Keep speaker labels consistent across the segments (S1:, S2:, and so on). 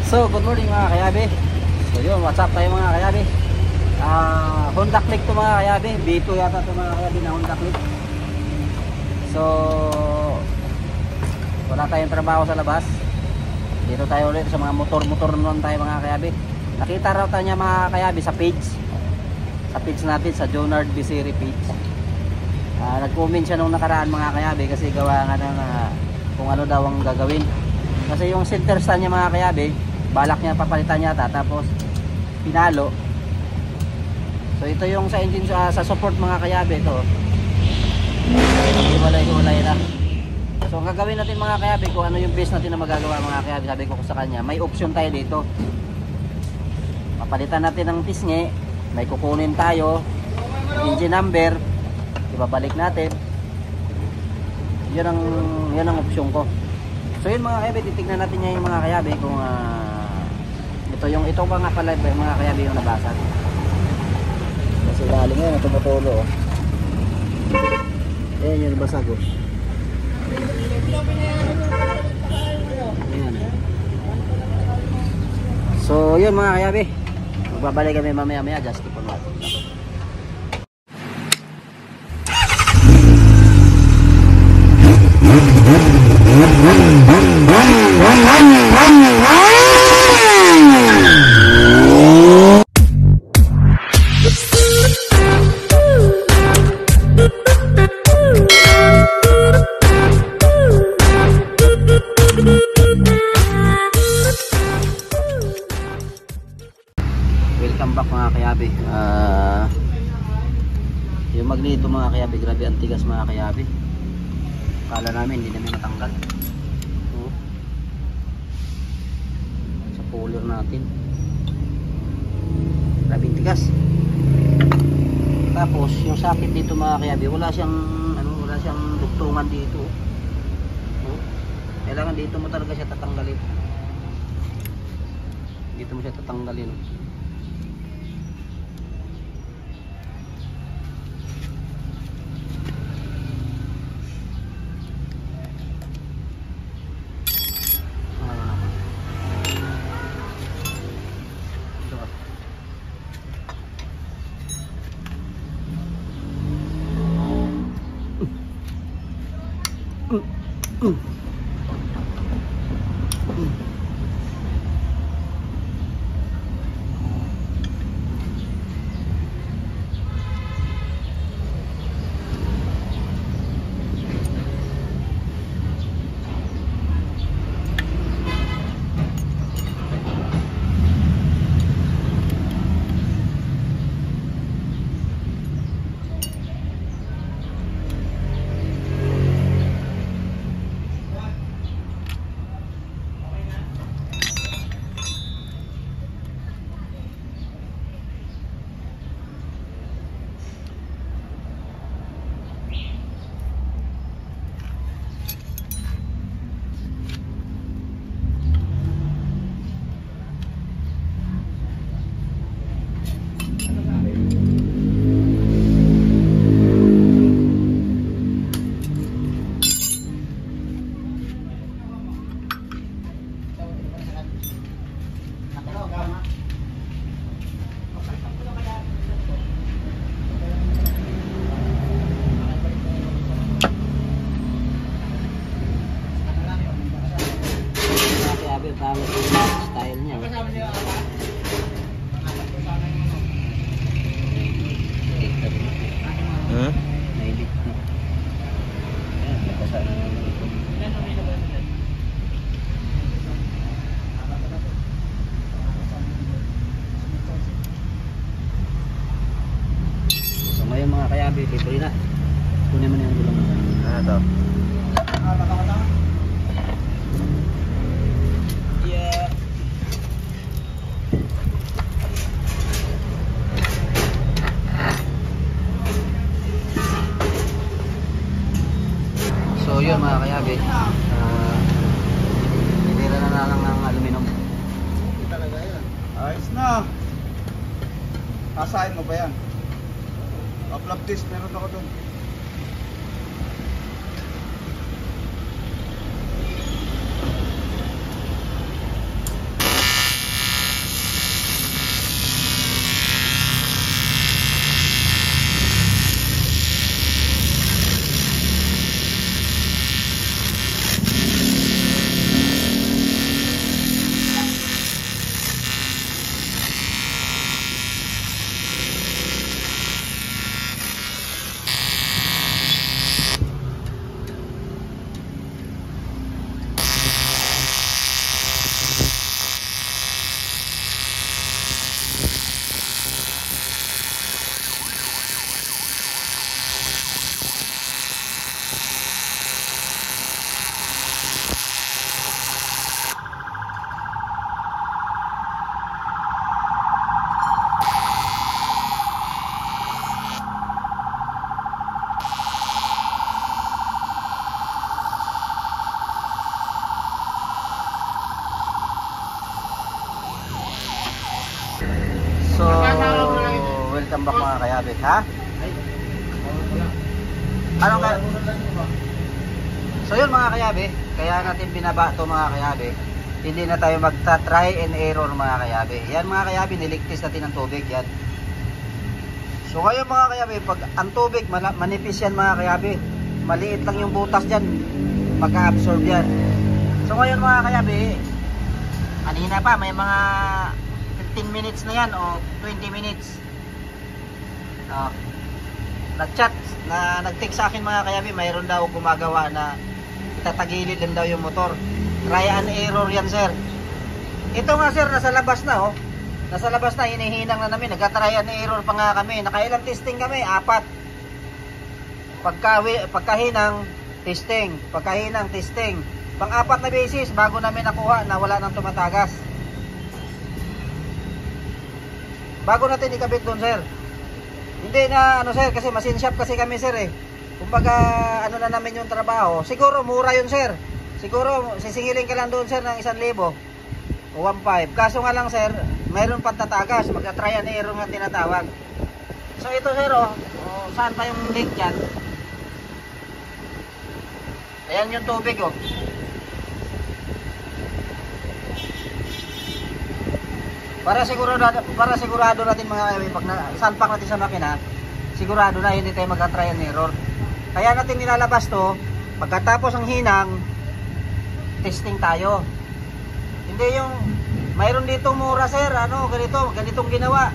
S1: So, good morning mga kayabi. So yun, what's up tayo mga kayabi. Honda Click to mga kayabi. B2 yata to mga kayabi na Honda Click. So, wala tayong trabaho sa labas. Dito tayo ulit sa mga motor-motor naman tayo mga kayabi. Nakita raw tayo niya mga kayabi sa page. Sa page natin, sa Jonard Bisiri page. Nag-comment siya nung nakaraan mga kayabi kasi gawa nga ng kung ano daw ang gagawin. Kasi yung center stand niya mga kayabi, balak niya papalitan yata, tapos pinalo. So ito yung sa engine sa support mga kayabi ito. Hiwalay na. So ang gagawin natin mga kayabi, kung ano yung base natin na magagawa mga kayabi, sabi ko sa kanya, may option tayo dito. Papalitan natin ng pisngi, may kukunin tayo, engine number, ibabalik natin. Yun ang option ko. So yun mga kayabi, titignan natin niya yung mga kayabi kung ito pa nga pala mga kayabi yung nabasag. Kasi galing ngayon, tumutulo. Ayan yung nabasag. Ayan. So yun mga kayabi, magbabalik kami mamaya-maya. Just keep on watching. Welcome back mga kayabi. Yung magneto mga kayabi, grabe ang tigas mga kayabi. Kala namin hindi namin matanggal. Sa puller natin, grabe ang tigas. Tapos yung sakit dito mga kayabi, wala siyang dugtungan dito. Kailangan dito mo talaga siya tatanggalin. Dito mo siya tatanggalin. Style niya. So ngayon mga kayabi, libre na. Kunin mo na yung gulong. Ito. So yun mga kayabi, tinira na lang ng aluminum.
S2: Hindi talaga yan. Ayos na. Asahin mo ba yan? Flap disc meron ako dun.
S1: So, welcome back mga kayabe. Ha? Ano kaya? So yun mga kayabe, kaya natin binaba to mga kayabe. Hindi na tayo magta-try and error mga kayabe. Yan mga kayabe, niligtis natin ang tubig yan. So ngayon mga kayabe, pag ang tubig manipis yan mga kayabe, maliit lang yung butas dyan, magka-absorb yan. So ngayon mga kayabe, kanina pa may mga 15 minutes na yan o 20 minutes. Nag-chat, nag-text sa akin mga kayabe, mayroon daw gumagawa na itatagilid din daw yung motor. Try and error yan sir. Ito nga sir, nasa labas na oh. Nasa labas na, hinihinang na namin. Nagka-try and error pa nga kami. Nakailang testing kami, 4. Pagkahinang, testing. Pagkahinang, testing. Pang-4 na basis bago namin nakuha na wala nang tumatagas. Bago natin ikabit doon sir. Hindi na ano sir, kasi machine shop kasi kami sir eh. Kumbaga ano na namin yung trabaho. Siguro mura yun sir. Siguro sisingilin ka lang doon sir ng 1,000 o 1,500. Kaso nga lang sir, mayroon pang tatagas, magka-try and error nga tinatawag. So ito sir saan pa yung leak dyan? Ayan yung tubig oh. Para sigurado natin mga kayabe, pag salpak natin sa makina, sigurado na hindi tayo magka-try and error. Kaya natin nilalabas to, pagkatapos ng hinang, testing tayo. Hindi yung mayroon dito mura sir, ganitong ginawa.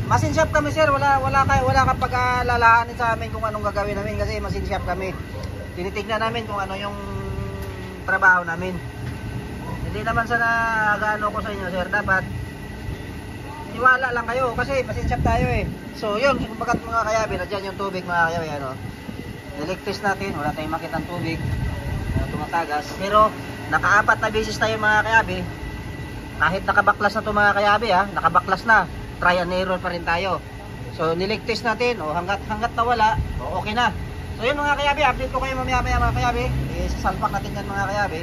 S1: Machine shop kami sir, wala ka pag-alalahanin sa amin kung anong gagawin namin kasi machine shop kami. Tinitignan namin kung ano yung trabaho namin. Hindi naman sa nag-ano ko sa inyo sir, dapat tiwala lang kayo kasi machine shop tayo eh. So yun, kumbaga mga kayabe, nandiyan yung tubig mga kayabe, niligtis natin, wala tayong makita ng tubig tumatagas, pero naka-4 na beses tayo mga kayabe. Kahit nakabaklas na to mga kayabe nakabaklas na, try and error pa rin tayo. So niligtis natin hanggat nawala, okay na. So yun mga kayabe, update ko kayo mamaya mga kayabe. Sasalpak natin yan mga kayabe.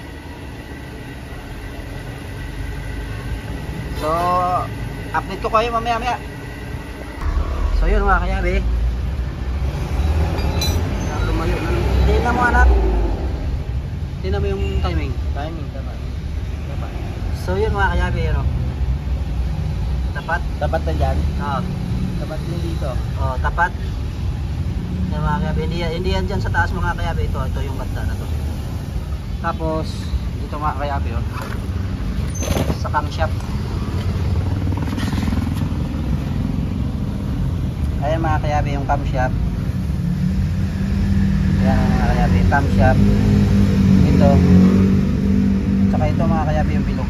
S1: So update ko kayo mamaya. So yun mga kayabe, lumayo na. Tingnan mo anak, tingnan mo yung timing. Dapat. So yun mga kayabe, tapat na dyan. Tapat din dito. Tapat. Yung mga kayabe, hindi yan dyan sa taas mga kayabe. Ito yung banda na to. Tapos dito mga kayabe sa camshaft. Ayan mga kayabe yung camshaft. Ayan mga kayabe, camshaft. Ito. Saka ito mga kayabe yung bilog.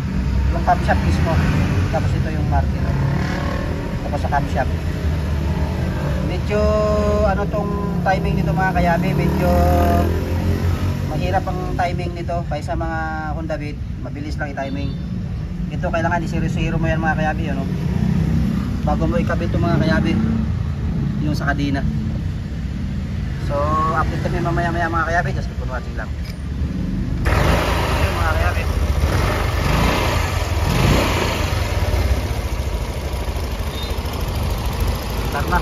S1: Yung camshaft mismo. Tapos ito yung marker. Tapos sa camshaft. Medyo tong timing nito mga kayabe, medyo mahirap ang timing nito kaysa mga Honda Beat. Mabilis lang i-timing. Ito kailangan i-0-0 mo yan mga kayabe, bago mo ikabit itong mga kayabe, yung sa kadena. So update kami mamaya mga kayabe, just keep on watching lang. Ayun mga kayabe, start na.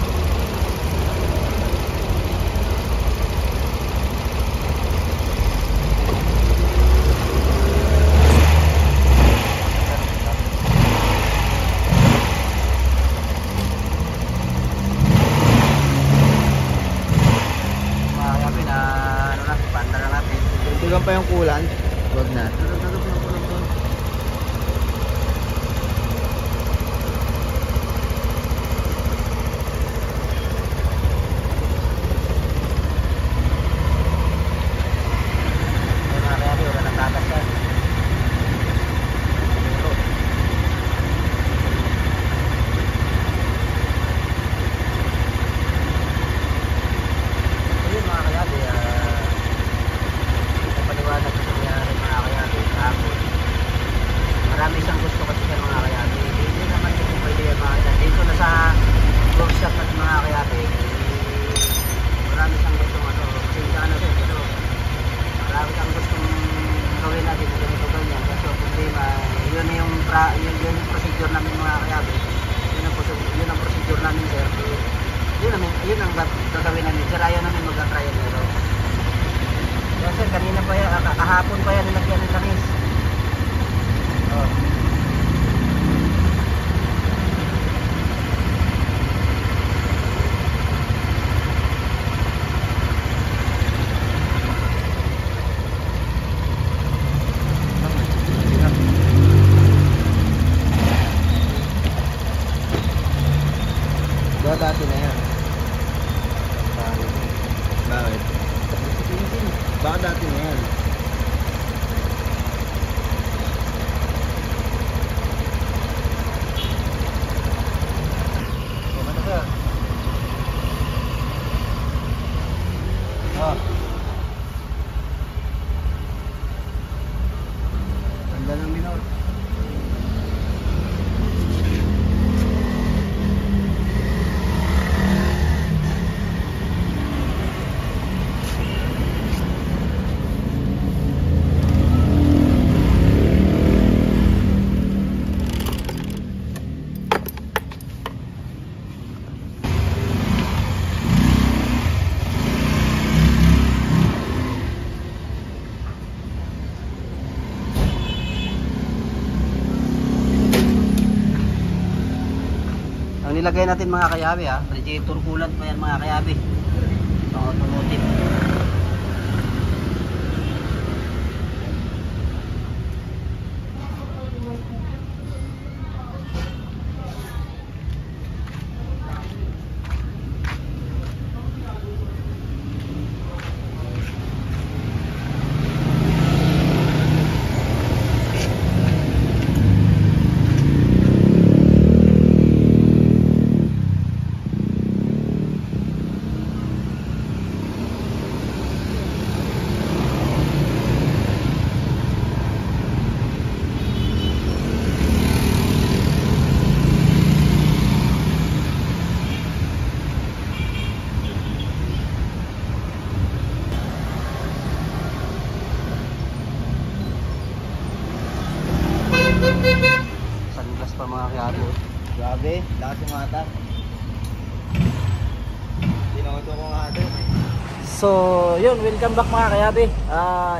S2: Tugang pa yung kulan. Huwag na.
S1: Marami siyang gusto kasi siya mga kayabe. Hindi naman kasi pwede yan mga kayabe. Dito na sa workshop at mga kayabe, marami siyang gusto kasi dito marami siyang gustong gawin natin na ganito ganyan. Kaso problema, yun yung procedure namin mga kayabe. Yun ang yun ang procedure namin, sir. Yun ang gagawin namin, sir. Ayaw namin mag-trial error. Kaya sir, kanina pa yan, kahapon pa yan nilagyan ng langis. Oh. Dati na yan.
S2: Bakit? Baka dati na yan.
S1: Ano sir? Oh.
S2: Tanda ng minor.
S1: Ang nilagay natin mga kayabi ha, radiator coolant pa yan mga kayabi. Pang automotive. Sunglass pa mga kayabi.
S2: Grabe, lakas yung mata. Tinoto ko nga ito.
S1: So, yun, welcome back mga kayabi.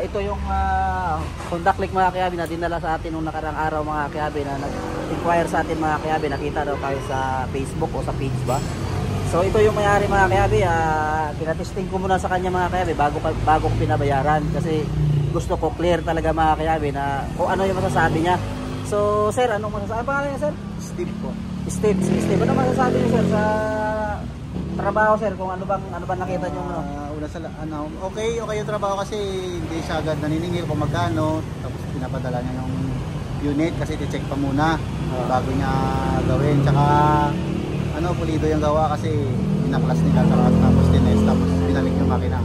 S1: Ito yung Honda Click mga kayabi na dinala sa atin nung nakarang araw mga kayabi na nag-inquire sa atin mga kayabi. Nakita daw tayo sa Facebook o sa page ba. So, ito yung mayari mga kayabi. Pinatesting ko muna sa kanya mga kayabi bago ko pinabayaran kasi gusto ko clear talaga mga kayabi na kung ano yung masasabi niya. So, sir, anong masasabi? Ano pangalan niya, sir?
S2: Steve po.
S1: Steve. Si Steve, ano masasabi niyo, sir, sa trabaho, sir? Kung ano bang nakita niyo ano?
S2: Una sa okay yung trabaho kasi hindi siya agad naniningil kung magkano, tapos pinapadala niya yung unit kasi i-check pa muna bago niya gawin. Tsaka pulido yung gawa kasi pinaklas nila tapos tinest tapos binalik yung makina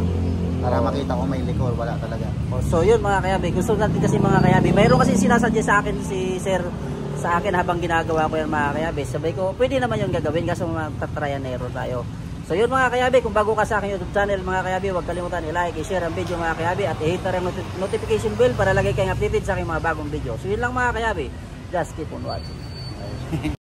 S2: para makita kung may likor, wala talaga.
S1: So yun mga kayabi, gusto natin kasi mga kayabi, mayroon kasi sinasadya sa akin si sir sa akin habang ginagawa ko yan mga kayabi. Sabay ko, pwede naman yung gagawin kasi magtatryan na error tayo. So yun mga kayabi, kung bago ka sa akin YouTube channel mga kayabi, huwag kalimutan i-like, i-share ang video mga kayabi at i-hit na rin notification bell para lagay kayong updated sa aking mga bagong video. So yun lang mga kayabi, just keep on watching.